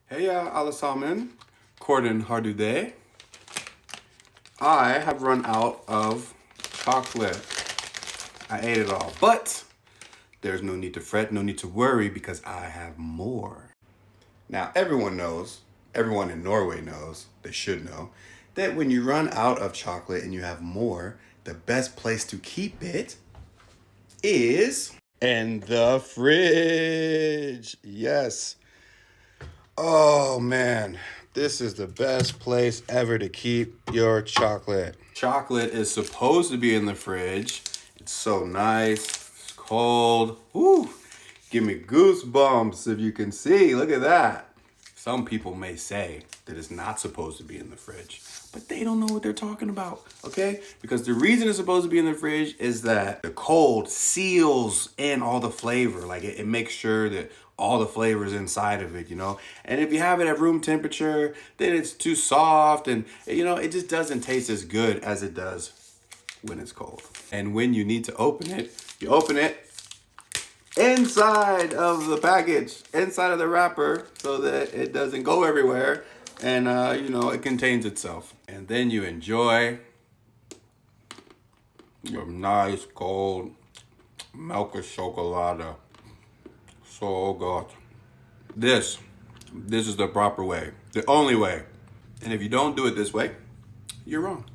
Heja alle sammen. Hvordan har du det? I have run out of chocolate. I ate it all, but there's no need to fret, no need to worry because I have more. Now, everyone knows, everyone in Norway knows, they should know, that when you run out of chocolate and you have more, the best place to keep it is in the fridge. Yes. Oh man, this is the best place ever to keep your chocolate. Chocolate is supposed to be in the fridge. It's so nice, it's cold. Woo! Give me goosebumps if you can see, look at that. Some people may say that it's not supposed to be in the fridge, but they don't know what they're talking about, okay? Because the reason it's supposed to be in the fridge is that the cold seals in all the flavor. Like it makes sure that all the flavor is inside of it, you know? And if you have it at room temperature, then it's too soft and, you know, it just doesn't taste as good as it does when it's cold. And when you need to open it, you open it inside of the package, inside of the wrapper, so that it doesn't go everywhere and you know, it contains itself. And then you enjoy your nice cold milk chocolate. So good. This is the proper way, the only way. And if you don't do it this way, you're wrong.